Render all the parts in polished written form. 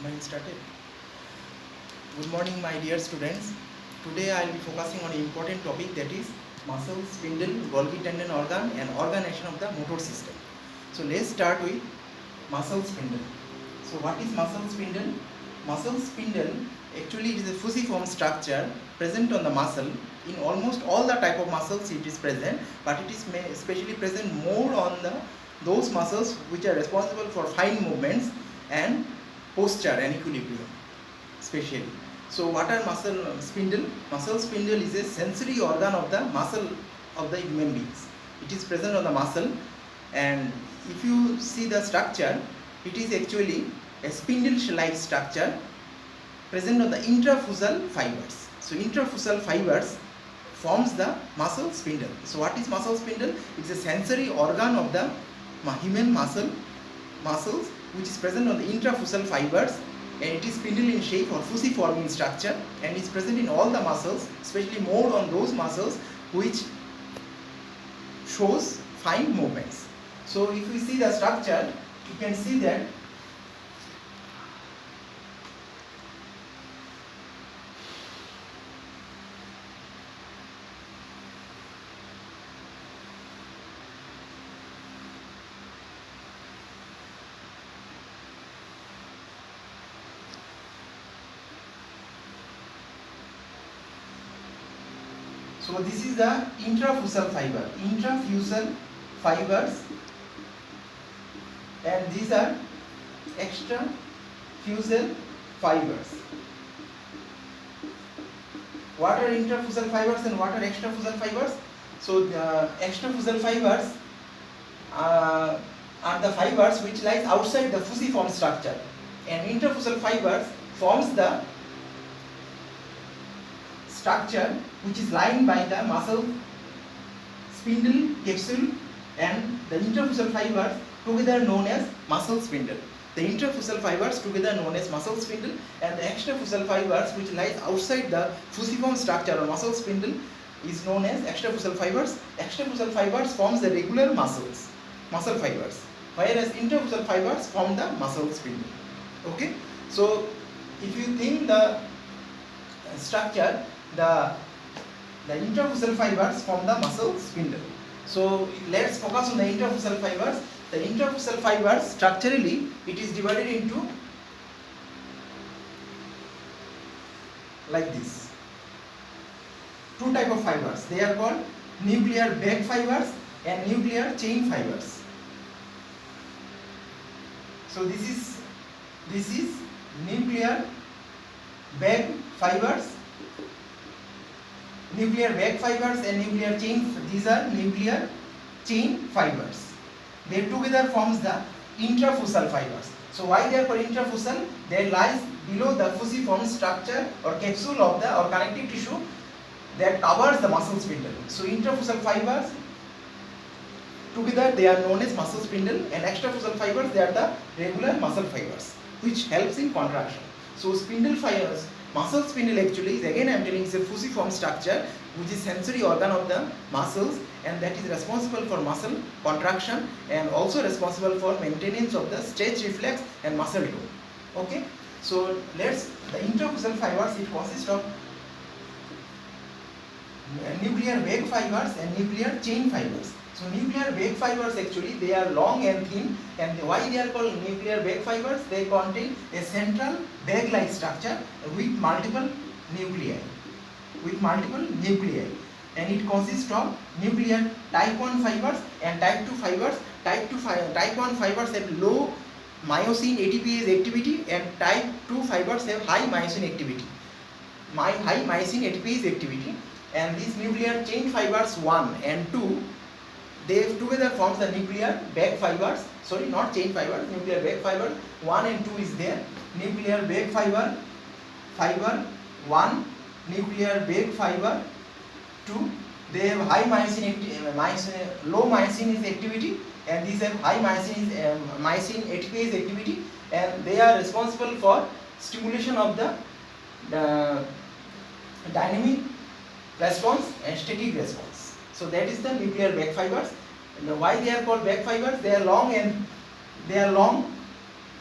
Mine started. Good morning, my dear students. Today I will be focusing on an important topic, that is muscle, spindle, Golgi tendon organ and organ action of the motor system. So let's start with muscle spindle. So what is muscle spindle? Muscle spindle actually it is a fusiform structure present on the muscle. In almost all the type of muscles it is present, but it is especially present more on those muscles which are responsible for fine movements and posture and equilibrium especially. So what are muscle spindle? Muscle spindle is a sensory organ of the muscle of the human beings. It is present on the muscle, and if you see the structure, it is actually a spindle-like structure present on the intrafusal fibers. So intrafusal fibers forms the muscle spindle. So what is muscle spindle? It's a sensory organ of the human muscles which is present on the intrafusal fibers, and it is spindle in shape or fusiform in structure, and is present in all the muscles, especially more on those muscles which shows fine movements. So if we see the structure, you can see that so this is the intrafusal fibers, and these are extrafusal fibers. What are intrafusal fibers and what are extrafusal fibers? So the extrafusal fibers are the fibers which lies outside the fusiform structure, and intrafusal fibers forms the structure which is lined by the muscle spindle capsule, and the intrafusal fibers together known as muscle spindle. The intrafusal fibers together known as muscle spindle, and the extrafusal fibers which lies outside the fusiform structure or muscle spindle is known as extrafusal fibers. Extrafusal fibers forms the regular muscle fibers, whereas intrafusal fibers form the muscle spindle. Okay, so if you think the structure, the intrafusal fibers form the muscle spindle. So let's focus on the intrafusal fibers. The intrafusal fibers, structurally it is divided into like this. Two type of fibers. They are called nuclear bag fibers and nuclear chain fibers. So this is nuclear bag fibers. Nuclear bag fibers and nuclear chain, these are nuclear chain fibers. They together forms the intrafusal fibers. So why they are called intrafusal? They lies below the fusiform structure or capsule of the or connective tissue that covers the muscle spindle. So intrafusal fibers together they are known as muscle spindle, and extrafusal fibers they are the regular muscle fibers which helps in contraction. So spindle fibers, muscle spindle actually is, again I am telling, is a fusiform structure which is sensory organ of the muscles, and that is responsible for muscle contraction and also responsible for maintenance of the stretch reflex and muscle tone. Okay, so the intrafusal fibers, it consists of nuclear bag fibers and nuclear chain fibers. So nuclear bag fibers actually they are long and thin, and why they are called nuclear bag fibers? They contain a central bag-like structure with multiple nuclei, and it consists of nuclear type 1 fibers and type 2 fibers. Type 1 fibers have low myosin ATPase activity, and type 2 fibers have high myosin activity. High myosin ATPase activity, and these nuclear chain fibers 1 and 2, they together forms the nuclear bag fibers. Sorry, not chain fibers, nuclear bag fibers 1 and 2 is there. Nuclear bag fiber 1, nuclear bag fiber 2, they have high low myosin activity, and these have high myosin ATPase activity, and they are responsible for stimulation of the dynamic response and static response. So that is the nuclear bag fibers. And why they are called bag fibers? They are long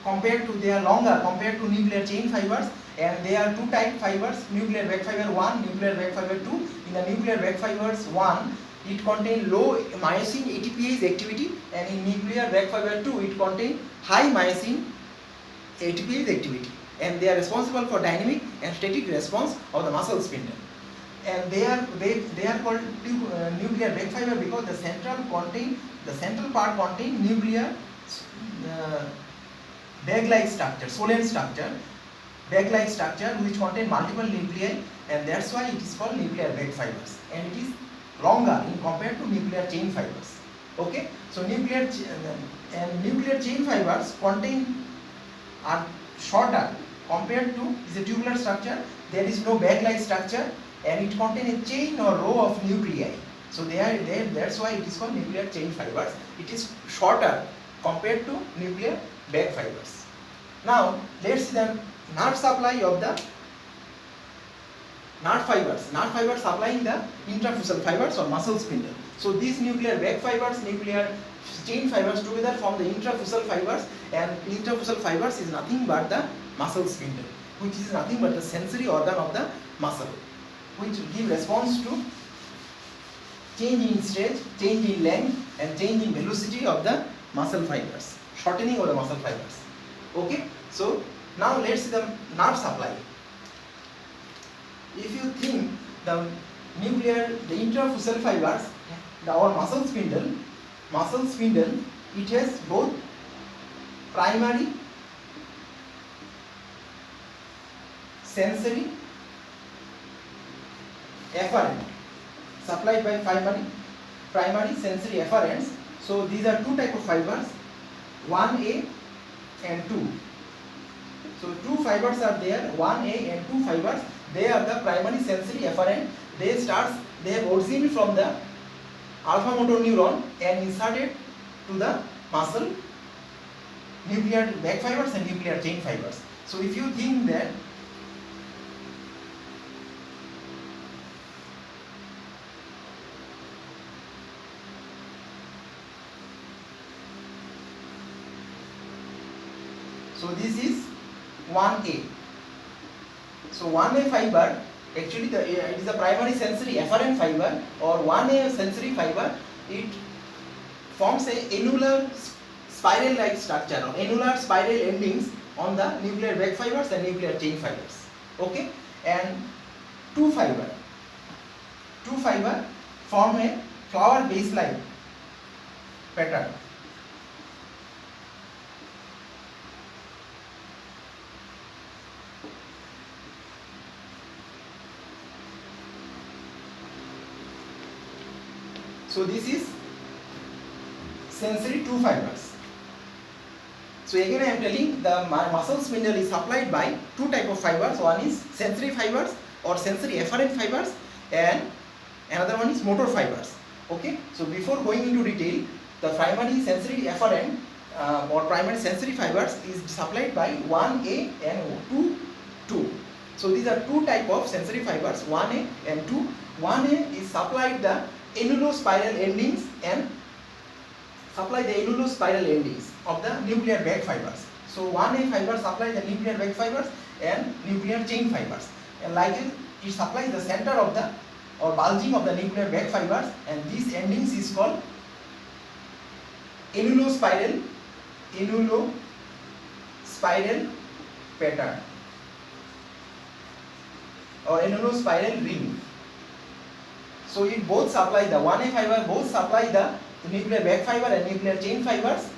compared to, they are longer compared to nuclear chain fibers, and they are two type fibers, nuclear bag fiber 1, nuclear bag fiber 2. In the nuclear bag fibers 1, it contains low myosin ATPase activity, and in nuclear bag fiber 2, it contains high myosin ATPase activity, and they are responsible for dynamic and static response of the muscle spindle. And they are called nuclear bag fiber because the central part contain nuclear bag-like structure, Solent structure, bag-like structure which contain multiple nuclei, and that's why it is called nuclear bag fibers, and it is longer in compared to nuclear chain fibers. Okay, so nuclear chain fibers are shorter compared to the tubular structure. There is no bag-like structure, and it contains a chain or row of nuclei. So that's why it is called nuclear chain fibers. It is shorter compared to nuclear bag fibers. Now let's see the nerve supply of the nerve fibers. Nerve fibers supplying the intrafusal fibers or muscle spindle. So these nuclear bag fibers, nuclear chain fibers together form the intrafusal fibers, and intrafusal fibers is nothing but the muscle spindle, which is nothing but the sensory organ of the muscle, which give response to change in stretch, change in length, and change in velocity of the muscle fibers, shortening of the muscle fibers. Okay, so now let's see the nerve supply. If you think the intrafusal fibers, our muscle spindle, it has both primary sensory efferent supplied by primary sensory efferents. So these are two type of fibers, 1A and 2. So two fibers are there, 1A and 2 fibers. They are the primary sensory efferent. They have originated from the alpha motor neuron and inserted to the muscle, nuclear bag fibers and nuclear chain fibers. So if you think that so this is 1A. So 1A fiber, actually it is a primary sensory efferent fiber, or 1A sensory fiber. It forms a annular spiral-like structure or annular spiral endings on the nuclear bag fibers and nuclear chain fibers. Okay, and 2 fiber form a flower base-like pattern. So this is sensory 2 fibers. So again I am telling the muscle spindle is supplied by two type of fibers. One is sensory fibers or sensory efferent fibers, and another one is motor fibers. Okay. So before going into detail, the primary sensory efferent or primary sensory fibers is supplied by 1A and 2. So these are two type of sensory fibers, 1A and 2. 1A is supplied the annulospiral endings and supply the annulospiral endings of the nuclear bag fibers. So 1A fiber supply the nuclear bag fibers and nuclear chain fibers, and like it supplies the center of the or bulging of the nuclear bag fibers, and these endings is called annulospiral pattern or annulospiral ring. So it both supply the 1A fiber, both supply the nuclear bag fiber and nuclear chain fibers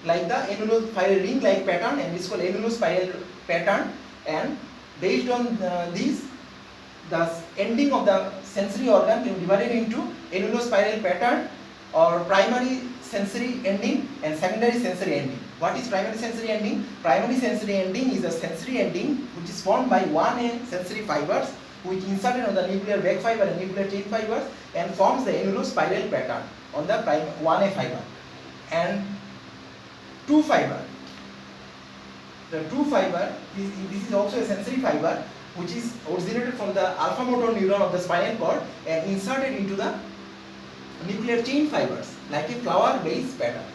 like the annulospiral ring like pattern, and this is called annulospiral pattern. And based on these, the ending of the sensory organ can be divided into annulospiral pattern or primary sensory ending and secondary sensory ending. What is primary sensory ending? Primary sensory ending is a sensory ending which is formed by 1A sensory fibers which inserted on the nuclear bag fiber and nuclear chain fibers and forms the annulospiral pattern on the 1A fiber. And 2 fiber, the 2 fiber, this is also a sensory fiber which is originated from the alpha motor neuron of the spinal cord and inserted into the nuclear chain fibers like a flower base pattern,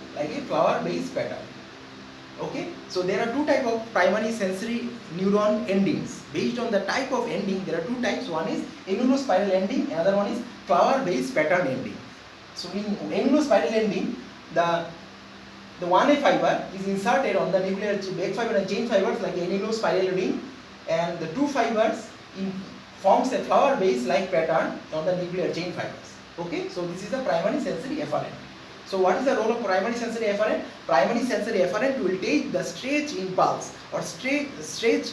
Okay, so there are two type of primary sensory neuron endings. Based on the type of ending, there are two types. One is annulospiral ending, another one is flower-based pattern ending. So in annulospiral ending, the 1A fiber is inserted on the nuclear back fiber and chain fibers like annulospiral ring, and the two fibers forms a flower-based like pattern on the nuclear chain fibers. Okay, so this is the primary sensory efferent. So what is the role of primary sensory efferent? Primary sensory efferent will take the stretch impulse or stretch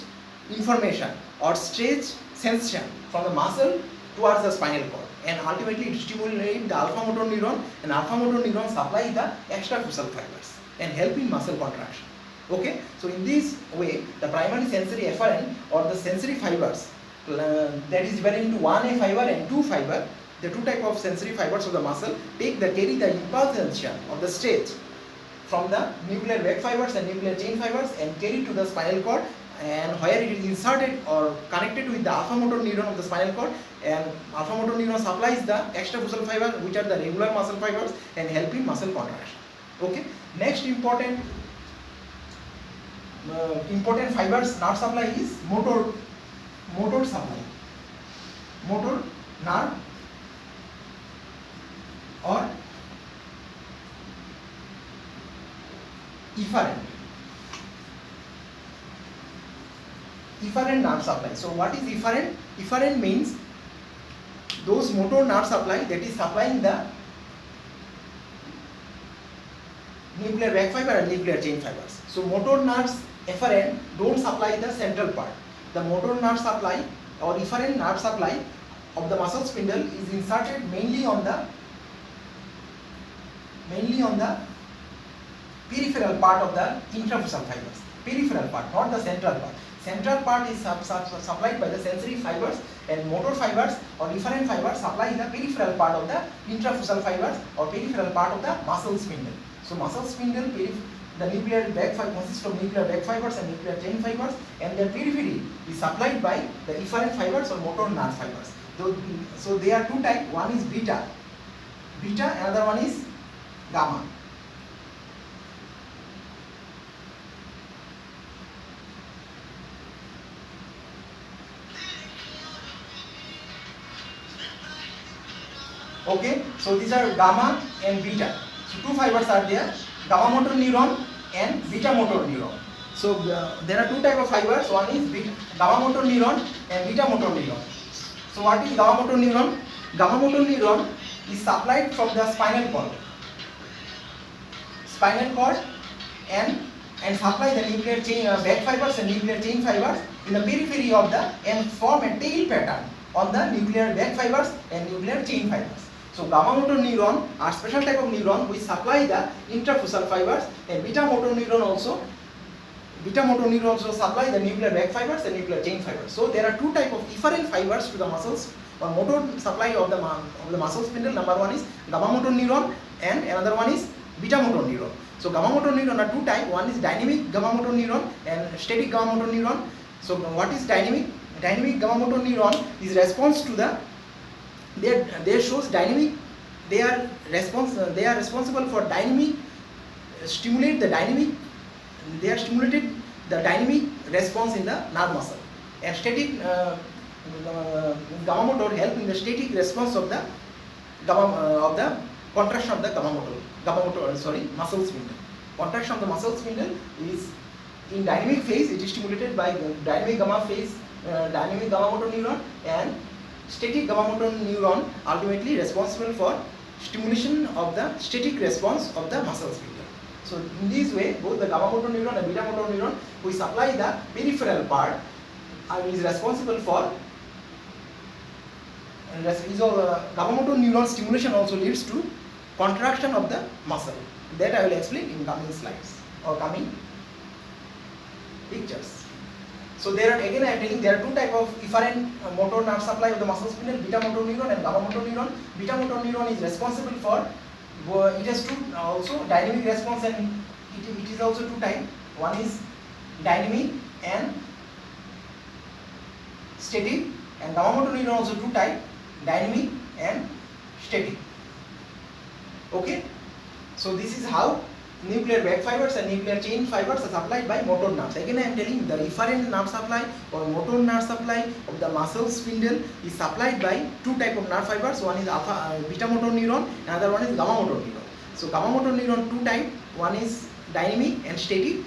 information or stretch sensation from the muscle towards the spinal cord, and ultimately it stimulates the alpha motor neuron, and alpha motor neuron supply the extrafusal fibers and help in muscle contraction. Okay, so in this way the primary sensory efferent or the sensory fibers that is divided into 1A fiber and 2 fiber. The two type of sensory fibers of the muscle carry the impulsion of the stretch from the nuclear back fibers and nuclear chain fibers and carry to the spinal cord, and where it is inserted or connected with the alpha motor neuron of the spinal cord, and alpha motor neuron supplies the extrafusal fiber, which are the regular muscle fibers, and help in muscle contraction. Okay, next important fibers nerve supply is motor supply, motor nerve or efferent nerve supply. So what is efferent? Efferent means those motor nerve supply that is supplying the nuclear back fiber and nuclear chain fibers. So motor nerves efferent don't supply the central part. The motor nerve supply or efferent nerve supply of the muscle spindle is inserted mainly on the peripheral part of the intrafusal fibers. Peripheral part, not the central part. Central part is supplied by the sensory fibers, and motor fibers or efferent fibers supply the peripheral part of the intrafusal fibers or peripheral part of the muscle spindle. So muscle spindle, the nuclear back fiber consists of nuclear back fibers and nuclear chain fibers, and their periphery is supplied by the efferent fibers or motor nerve fibers. So there are two types. One is beta, another one is gamma. Okay, so these are gamma and beta. So two fibers are there, gamma motor neuron and beta motor neuron. So there are two types of fibers. One is gamma motor neuron and beta motor neuron. So what is gamma motor neuron? Gamma motor neuron is supplied from the spinal cord and supply the nuclear chain back fibers and nuclear chain fibers in the periphery of the and form a tail pattern on the nuclear back fibers and nuclear chain fibers. So gamma motor neuron are special type of neuron which supply the intrafusal fibers, and beta motor neuron also supply the nuclear back fibers and nuclear chain fibers. So there are two type of efferent fibers to the muscles or motor supply of the muscle spindle. Number one is gamma motor neuron and another one is beta motor neuron. So gamma motor neuron are two types. One is dynamic gamma motor neuron and static gamma motor neuron. So what is dynamic? Dynamic gamma motor neuron is response to the they shows dynamic. They are responsible for dynamic stimulate the dynamic. They are stimulated the dynamic response in the nerve muscle, and static gamma motor help in the static response of the contraction of the muscle spindle. Contraction of the muscle spindle is in dynamic phase. It is stimulated by the dynamic gamma motor neuron, and static gamma motor neuron ultimately responsible for stimulation of the static response of the muscle spindle. So in this way, both the gamma motor neuron and beta motor neuron, which supply the peripheral part, is responsible for gamma motor neuron stimulation also leads to contraction of the muscle. That I will explain in coming slides or coming pictures. So there are, again I am telling, there are two type of efferent motor nerve supply of the muscle spindle, beta motor neuron and gamma motor neuron. Beta motor neuron is responsible for, it has two also dynamic response, and it is also two type. One is dynamic and static, and gamma motor neuron also two type, dynamic and static. Okay, so this is how nuclear back fibers and nuclear chain fibers are supplied by motor nerves. Again, I am telling the efferent nerve supply or motor nerve supply of the muscle spindle is supplied by two type of nerve fibers. One is beta motor neuron, another one is gamma motor neuron. So gamma motor neuron two type. One is dynamic and static.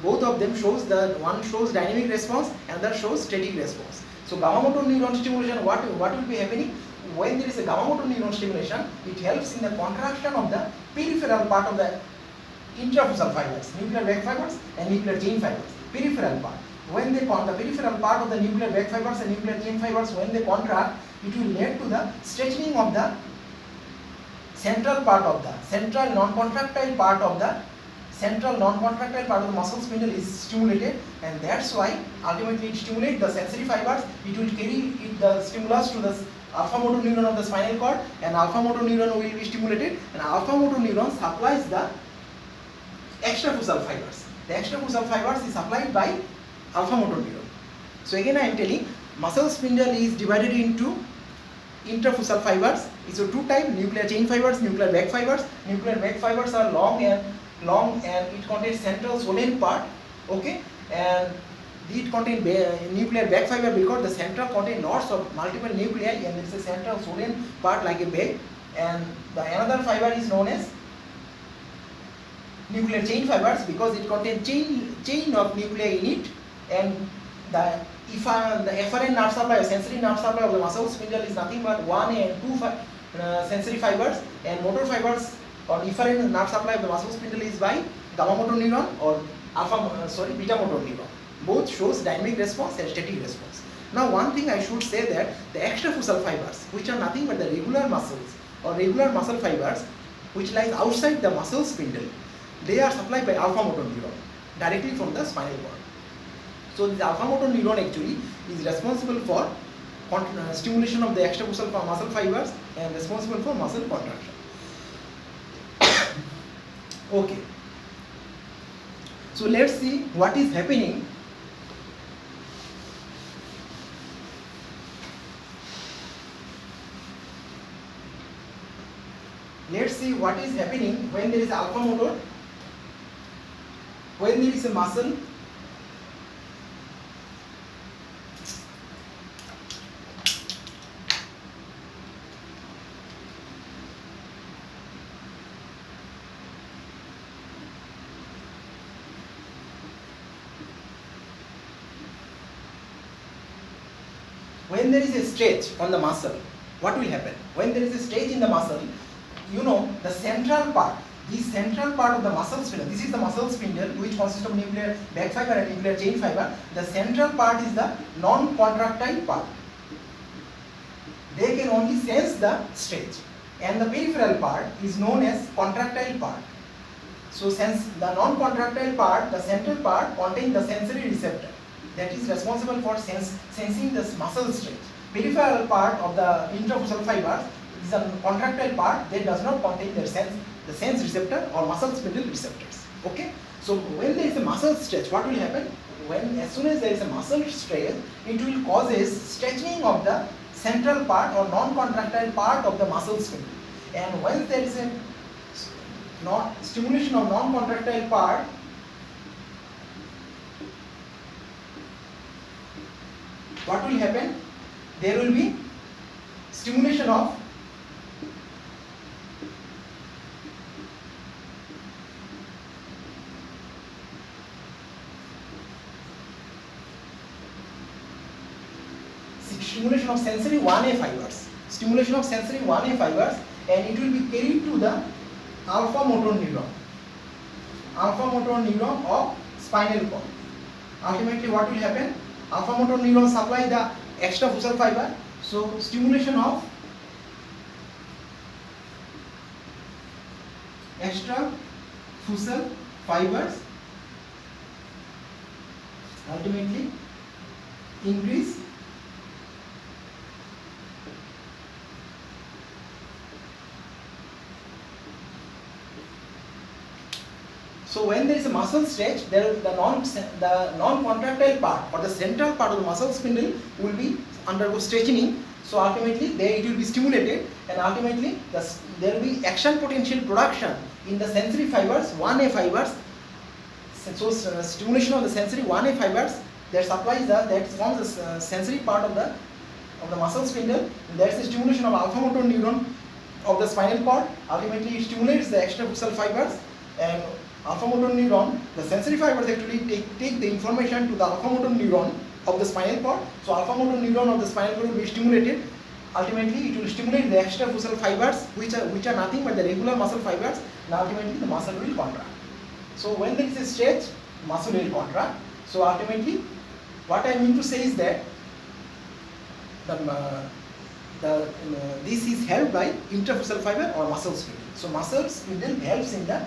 Both of them shows one shows dynamic response, another shows static response. So gamma motor neuron stimulation, what will be happening? When there is a gamma motor neuron stimulation, it helps in the contraction of the peripheral part of the intrafusal fibers, nuclear back fibers and nuclear chain fibers, peripheral part. When they the peripheral part of the nuclear back fibers and nuclear chain fibers, when they contract, it will lead to the stretching of the central part of the central non-contractile part of the muscle spindle is stimulated, and that's why ultimately it stimulates the sensory fibers. It will carry the stimulus to the alpha motor neuron of the spinal cord, and alpha motor neuron will be stimulated, and alpha motor neuron supplies the extrafusal fibers. The extrafusal fibers is supplied by alpha motor neuron. So again I am telling, muscle spindle is divided into intrafusal fibers. It's a two type: nuclear chain fibers, nuclear back fibers. Nuclear back fibers are long and it contains central swollen part, okay, and it contains nuclear back fiber because the central contains lots of multiple nuclei, and there is a central swollen part like a bag, and the another fiber is known as nuclear chain fibers because it contains chain of nuclei in it, and the efferent nerve supply, sensory nerve supply of the muscle spindle is nothing but 1 and 2 sensory fibers, and motor fibers or efferent nerve supply of the muscle spindle is by gamma motor neuron or beta motor neuron. Both shows dynamic response and static response. Now one thing I should say that the extrafusal fibers, which are nothing but the regular muscles or regular muscle fibers which lies outside the muscle spindle, they are supplied by alpha motor neuron directly from the spinal cord. So the alpha motor neuron actually is responsible for stimulation of the extrafusal muscle fibers and responsible for muscle contraction. Okay. So let's see what is happening. Let's see what is happening when there is alpha motor, when there is a muscle. When there is a stretch on the muscle, what will happen? When there is a stretch in the muscle, you know, the central part, the central part of the muscle spindle, this is the muscle spindle which consists of nuclear back fiber and nuclear chain fiber. The central part is the non-contractile part. They can only sense the stretch, and the peripheral part is known as contractile part. So since the non-contractile part, the central part contains the sensory receptor that is responsible for sensing the muscle stretch. Peripheral part of the intrafusal fibers is a contractile part that does not contain the sense receptor or muscle spindle receptors. Okay. So when there is a muscle stretch, what will happen? As soon as there is a muscle stretch, it will causes stretching of the central part or non-contractile part of the muscle spindle. And when there is a stimulation of non-contractile part, what will happen? There will be stimulation of sensory 1A fibers. Stimulation of sensory 1A fibers, and it will be carried to the alpha motor neuron. Alpha motor neuron of spinal cord. Ultimately, what will happen? Alpha motor neuron supply the extrafusal fiber. So stimulation of extrafusal fibers ultimately increase So when there is a muscle stretch, there the non-contractile part or the central part of the muscle spindle will be undergo stretching. So ultimately it will be stimulated, and ultimately there will be action potential production in the sensory fibers, 1A fibers. So stimulation of the sensory 1A fibers that supplies that forms the sensory part of the muscle spindle. That's the stimulation of alpha motor neuron of the spinal cord. Ultimately, it stimulates the extrafusal fibers, and alpha motor neuron, the sensory fibers actually take the information to the alpha motor neuron of the spinal cord. So alpha motor neuron of the spinal cord will be stimulated. Ultimately, it will stimulate the extrafusal fibers, which are nothing but the regular muscle fibers, and ultimately the muscle will contract. So when there is a stretch, muscle will contract. So ultimately, what I mean to say is that this is helped by intrafusal fiber or muscle spindle. So muscle spindle helps in the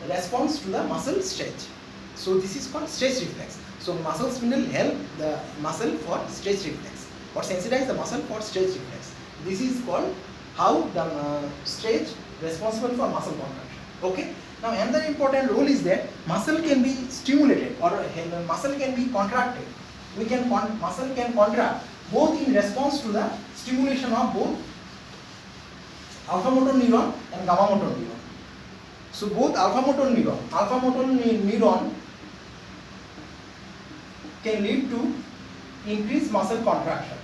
response to the muscle stretch. So this is called stretch reflex. So muscle spindle help the muscle for stretch reflex or sensitize the muscle for stretch reflex. This is called how the stretch responsible for muscle contraction. Okay. Now another important role is that muscle can be stimulated or muscle can be contracted. Muscle can contract both in response to the stimulation of both alpha motor neuron and gamma motor neuron. So both alpha motor neuron can lead to increased muscle contraction.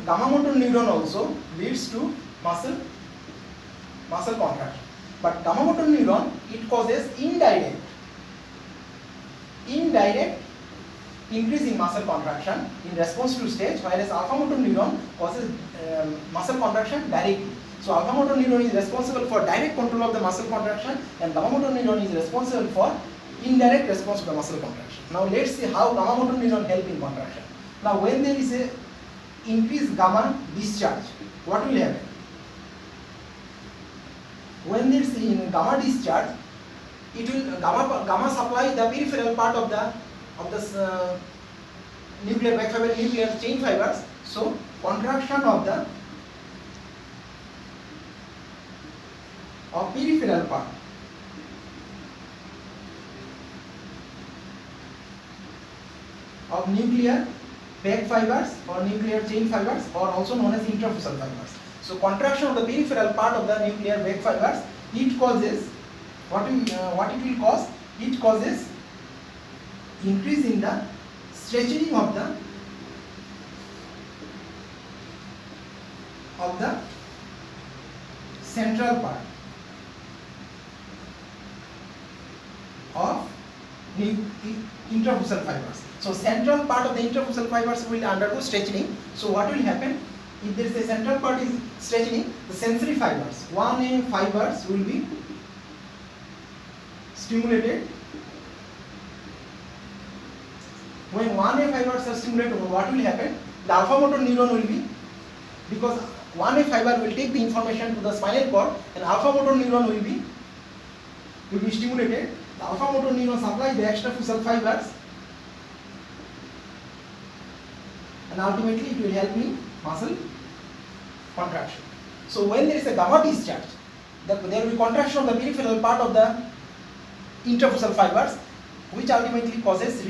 Gamma motor neuron also leads to muscle contraction. But gamma motor neuron, it causes indirect increase in muscle contraction in response to stage, whereas alpha motor neuron causes muscle contraction directly. So alpha motor neuron is responsible for direct control of the muscle contraction, and gamma motor neuron is responsible for indirect response to the muscle contraction. Now let's see how gamma motor neuron help in contraction. Now when there is a increased gamma discharge, what will happen? When there is gamma discharge, it will gamma supply the peripheral part of the nuclear backfiber, nuclear chain fibers. So contraction of the peripheral part of nuclear back fibers or nuclear chain fibers, or also known as intrafusal fibers. So contraction of the peripheral part of the nuclear back fibers, it causes what it will cause? It causes increase in the stretching of the central part of the intrafusal fibers. So central part of the intrafusal fibers will undergo stretching. So what will happen? If there is a central part is stretching, the sensory fibers, 1A fibers will be stimulated. When 1A fibers are stimulated, what will happen? The alpha motor neuron will be, because 1A fiber will take the information to the spinal cord, and alpha motor neuron will be stimulated. The alpha motor neuron supplies the extrafusal fibers, and ultimately it will help in muscle contraction. So when there is a gamma discharge, there will be contraction of the peripheral part of the intrafusal fibers, which ultimately causes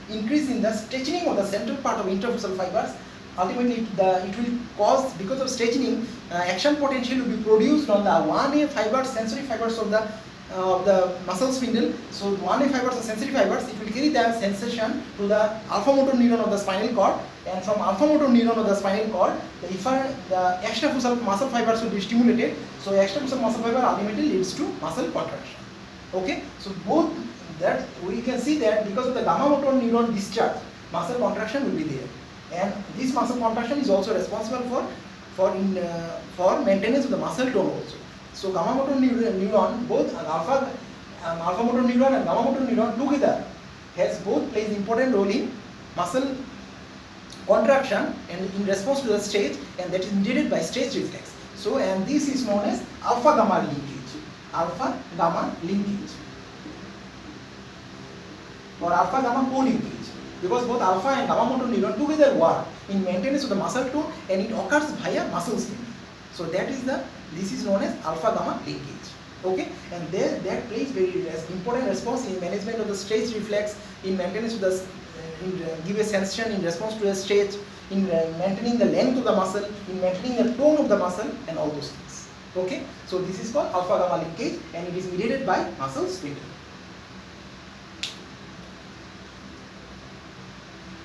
increase in the stretching of the central part of intrafusal fibers. Ultimately it will cause, because of stretching, action potential will be produced on the 1A fibers, sensory fibers of the muscle spindle. So 1A fibers are sensory fibers, it will carry the sensation to the alpha motor neuron of the spinal cord, and from alpha motor neuron of the spinal cord, the extrafusal muscle fibers will be stimulated. So extrafusal muscle fiber ultimately leads to muscle contraction. Okay, so both that we can see that because of the gamma motor neuron discharge, muscle contraction will be there, and this muscle contraction is also responsible for maintenance of the muscle tone also. So gamma motor neuron, both alpha motor neuron and gamma motor neuron together plays important role in muscle contraction and in response to the stretch, and that is mediated by stretch reflex. So, and this is known as alpha gamma linkage or alpha gamma co-linkage, because both alpha and gamma motor neuron together work in maintenance of the muscle tone, and it occurs via muscle spindle. So this is known as alpha gamma linkage. Okay, and that plays very important response in management of the stretch reflex, in maintenance of the give a sensation in response to a stretch, in maintaining the length of the muscle, in maintaining the tone of the muscle, and all those things. Okay, so this is called alpha gamma linkage and it is mediated by muscle spindle.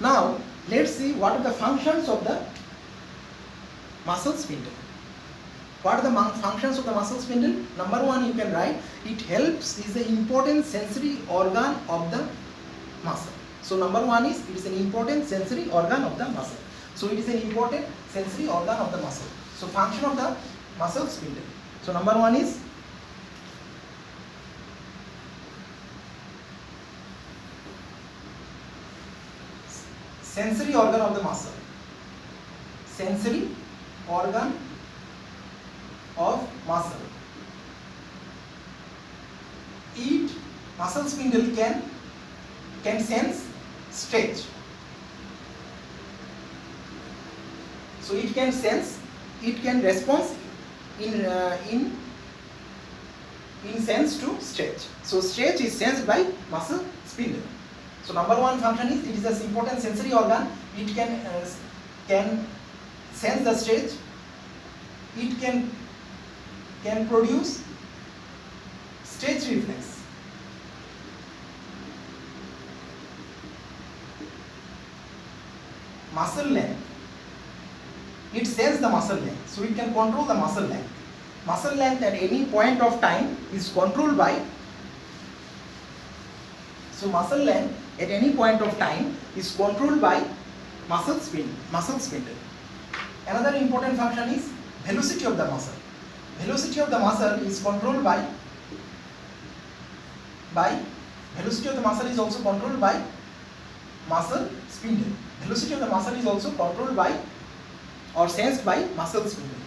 Now let's see what are the functions of the muscle spindle. What are the functions of the muscle spindle? Number one, you can write, it helps, is the important sensory organ of the muscle. So number one is, it is an important sensory organ of the muscle. So it is an important sensory organ of the muscle. So function of the muscle spindle. So number one is sensory organ of the muscle. Sensory organ of muscle. It, muscle spindle can sense stretch. So it can sense, it can respond in sense to stretch. So stretch is sensed by muscle spindle. So number one function is, it is an important sensory organ. It can sense the stretch. It can produce stretch reflex. Muscle length. It senses the muscle length, so it can control the muscle length. Muscle length at any point of time is controlled by, so muscle length at any point of time is controlled by muscle spindle. Another important function is velocity of the muscle. Velocity of the muscle is controlled by velocity of the muscle is also controlled by muscle spindle. Velocity of the muscle is also controlled by or sensed by muscle spindle.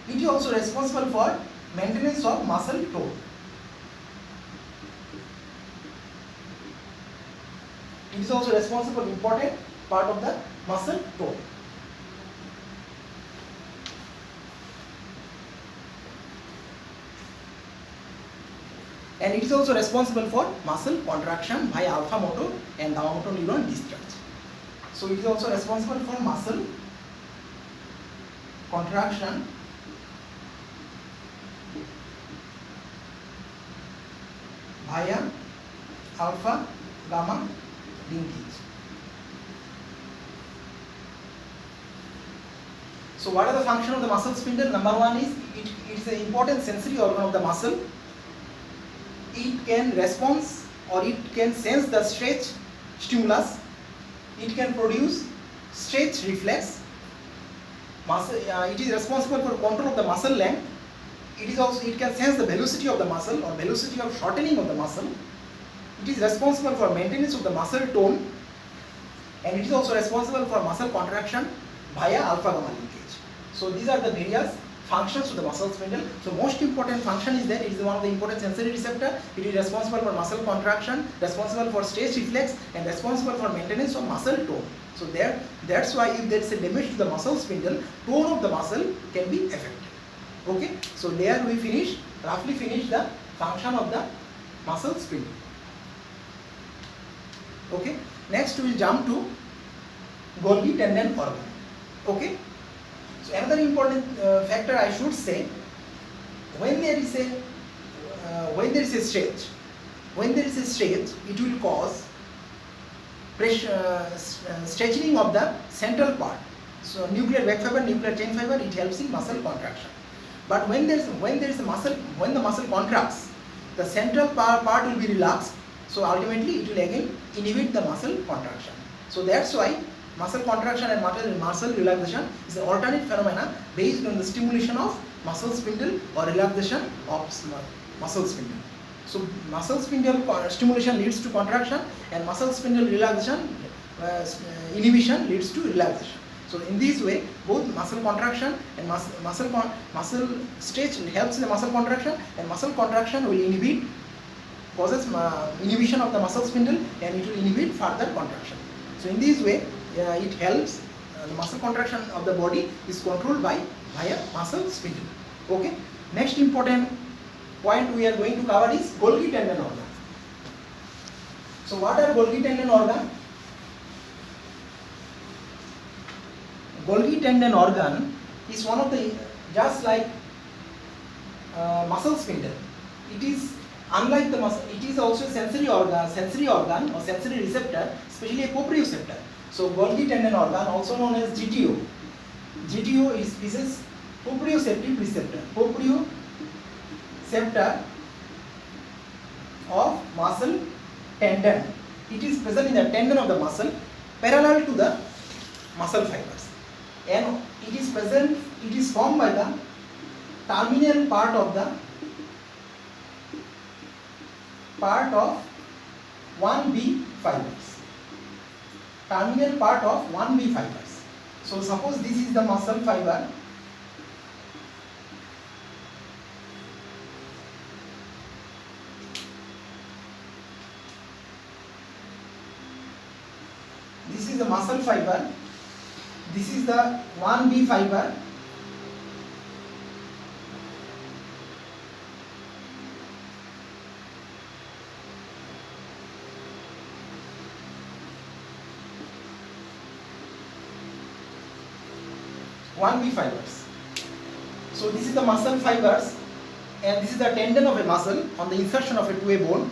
It is also responsible for maintenance of muscle tone. It is also responsible for important part of the muscle tone. And it is also responsible for muscle contraction via alpha motor and gamma motor neuron discharge. So it is also responsible for muscle contraction via alpha gamma linkage. So what are the function of the muscle spindle? Number one is, it is an important sensory organ of the muscle. It can respond or it can sense the stretch stimulus. It can produce stretch reflex. It is responsible for control of the muscle length. It can sense the velocity of the muscle or velocity of shortening of the muscle. It is responsible for maintenance of the muscle tone, and it is also responsible for muscle contraction via alpha gamma linkage. So these are the various functions of the muscle spindle. So most important function is that it is one of the important sensory receptor. It is responsible for muscle contraction, responsible for stretch reflex, and responsible for maintenance of muscle tone. So that's why if there is a damage to the muscle spindle, tone of the muscle can be affected. Okay, so there we roughly finish the function of the muscle spindle. Okay, next we will jump to Golgi tendon organ. Okay, so another important factor I should say, when there is a stretch, it will cause pressure, stretching of the central part. So nuclear wave fiber, nuclear chain fiber, it helps in muscle contraction. But when the muscle contracts, the central part will be relaxed. So ultimately it will again inhibit the muscle contraction. So that's why muscle contraction and muscle relaxation is an alternate phenomena based on the stimulation of muscle spindle or relaxation of muscle spindle. So muscle spindle stimulation leads to contraction, and muscle spindle relaxation inhibition leads to relaxation. So in this way, both muscle contraction and muscle stretch helps in the muscle contraction, and muscle contraction will causes inhibition of the muscle spindle, and it will inhibit further contraction. So in this way, it helps the muscle contraction of the body is controlled via muscle spindle. Okay. Next important point we are going to cover is Golgi tendon organ. So what are Golgi tendon organ? Golgi tendon organ is one of the just like muscle spindle. It is unlike the muscle. It is also a sensory organ or sensory receptor, especially a proprioceptor. So Golgi tendon organ, also known as GTO. GTO is proprioceptive receptor. Proprioceptor of muscle tendon. It is present in the tendon of the muscle, parallel to the muscle fibers, and it is present. It is formed by the terminal part of 1B fibers. Terminal part of 1B fibers. So suppose this is the muscle fiber. This is the muscle fiber. This is the 1B fiber. Fibers. So this is the muscle fibers, and this is the tendon of a muscle on the insertion of it to a bone,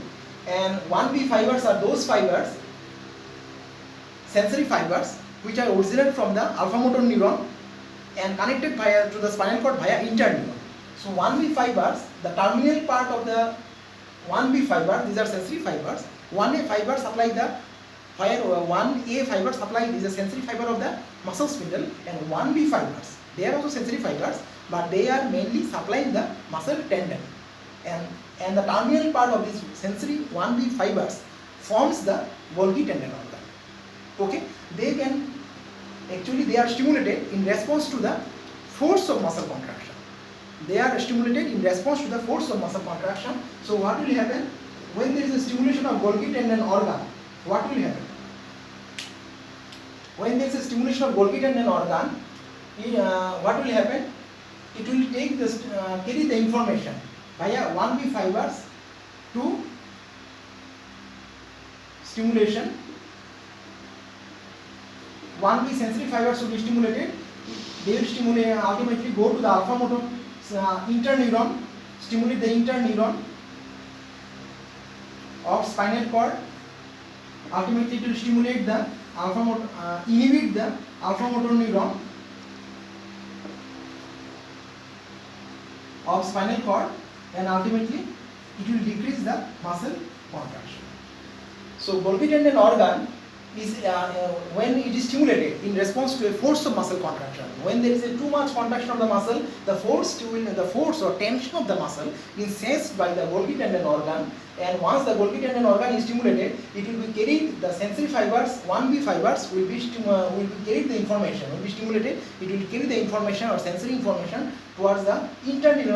and 1B fibers are those fibers, sensory fibers, which are originate from the alpha motor neuron and connected to the spinal cord via interneuron. So 1B fibers, the terminal part of the 1B fiber, these are sensory fibers. 1A fiber supply the, where 1A fiber supply is a sensory fiber of the muscle spindle, and 1B fibers, they are also sensory fibers, but they are mainly supplying the muscle tendon, and the terminal part of this sensory 1B fibers forms the Golgi tendon organ. Okay, they are stimulated in response to the force of muscle contraction. They are stimulated in response to the force of muscle contraction. So what will happen when there is a stimulation of Golgi tendon organ? What will happen? When there is a stimulation of Golgi tendon organ, what will happen? It will take this, carry the information via 1B fibers to stimulation. 1B sensory fibers will be stimulated. They will stimulate, ultimately go to the alpha motor interneuron, stimulate the interneuron of spinal cord. Ultimately, it will stimulate the alpha motor, inhibit the alpha motor neuron of spinal cord, and ultimately it will decrease the muscle contraction. So Golgi tendon organ is when it is stimulated in response to a force of muscle contraction. When there is a too much contraction of the muscle, the force or tension of the muscle is sensed by the Golgi tendon organ, and once the Golgi tendon organ is stimulated, it will be carried, the sensory fibers, 1B fibers will be carried the information, will be stimulated, it will carry the information or sensory information towards the interneuron